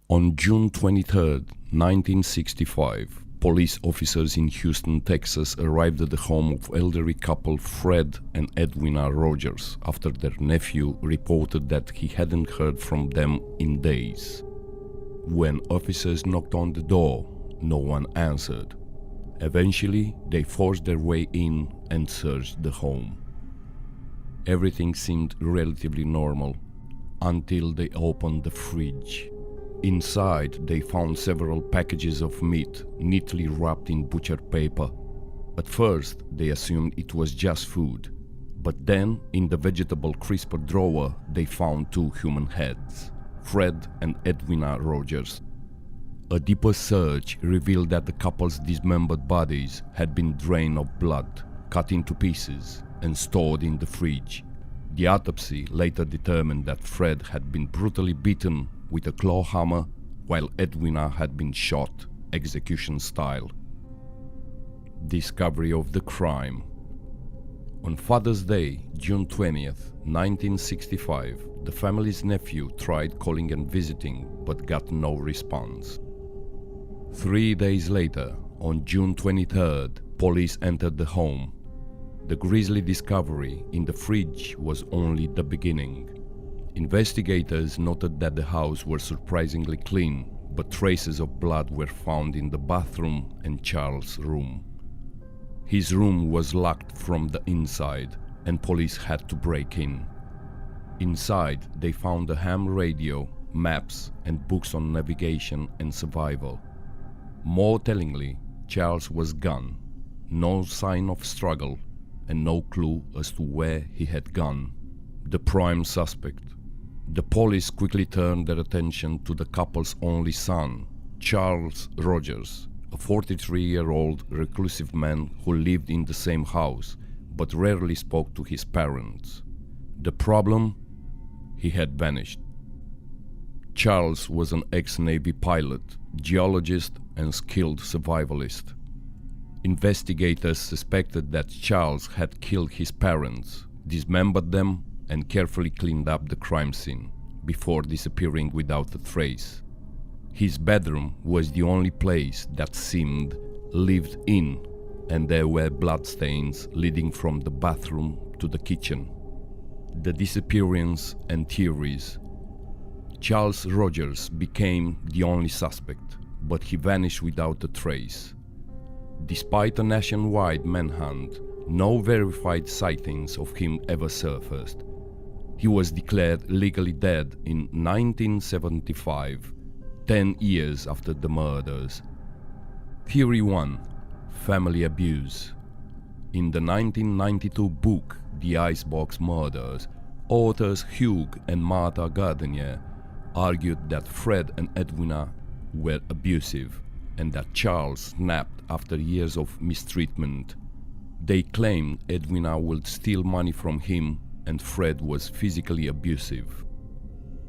On June 23, 1965, police officers in Houston, Texas arrived at the home of elderly couple Fred and Edwina Rogers after their nephew reported that he hadn't heard from them in days. When officers knocked on the door, no one answered. Eventually, they forced their way in and searched the home. Everything seemed relatively normal until they opened the fridge. Inside, they found several packages of meat neatly wrapped in butcher paper. At first, they assumed it was just food, but then in the vegetable crisper drawer, they found two human heads, Fred and Edwina Rogers. A deeper search revealed that the couple's dismembered bodies had been drained of blood, cut into pieces, and stored in the fridge. The autopsy later determined that Fred had been brutally beaten with a claw hammer, while Edwina had been shot execution style. Discovery of the crime. On Father's Day, June 20th, 1965, the family's nephew tried calling and visiting but got no response. 3 days later, on June 23rd, police entered the home. The grisly discovery in the fridge was only the beginning. Investigators noted that the house was surprisingly clean, but traces of blood were found in the bathroom and Charles' room. His room was locked from the inside, and police had to break in. Inside, they found a ham radio, maps, and books on navigation and survival. More tellingly, Charles was gone, no sign of struggle, and no clue as to where he had gone. The prime suspect. The police quickly turned their attention to the couple's only son, Charles Rogers, a 43-year-old reclusive man who lived in the same house but rarely spoke to his parents. The problem? He had vanished. Charles was an ex-Navy pilot, geologist, and skilled survivalist. Investigators suspected that Charles had killed his parents, dismembered them, and carefully cleaned up the crime scene before disappearing without a trace. His bedroom was the only place that seemed lived in, and there were bloodstains leading from the bathroom to the kitchen. The disappearance and theories. Charles Rogers became the only suspect, but he vanished without a trace. Despite a nationwide manhunt, no verified sightings of him ever surfaced. He was declared legally dead in 1975, 10 years after the murders. Theory 1. Family abuse. In the 1992 book The Icebox Murders, authors Hugh and Martha Gardenier argued that Fred and Edwina were abusive and that Charles snapped after years of mistreatment. They claimed Edwina would steal money from him and Fred was physically abusive.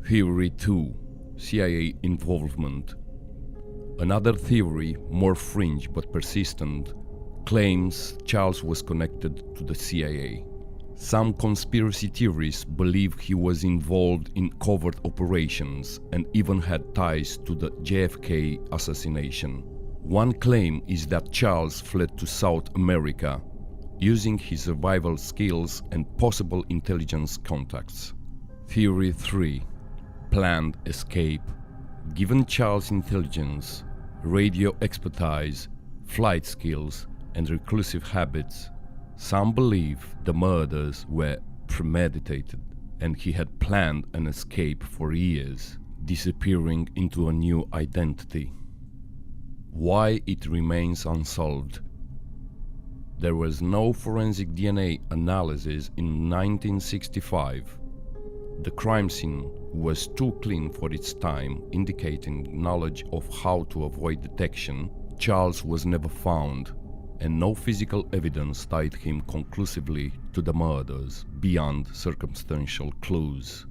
Theory 2. CIA involvement. Another theory, more fringe but persistent, claims Charles was connected to the CIA. Some conspiracy theorists believe he was involved in covert operations and even had ties to the JFK assassination. One claim is that Charles fled to South America, using his survival skills and possible intelligence contacts. Theory 3. Planned escape. Given Charles' intelligence, radio expertise, flight skills, and reclusive habits, some believe the murders were premeditated and he had planned an escape for years, disappearing into a new identity. Why it remains unsolved. There was no forensic DNA analysis in 1965. The crime scene was too clean for its time, indicating knowledge of how to avoid detection. Charles was never found, and no physical evidence tied him conclusively to the murders beyond circumstantial clues.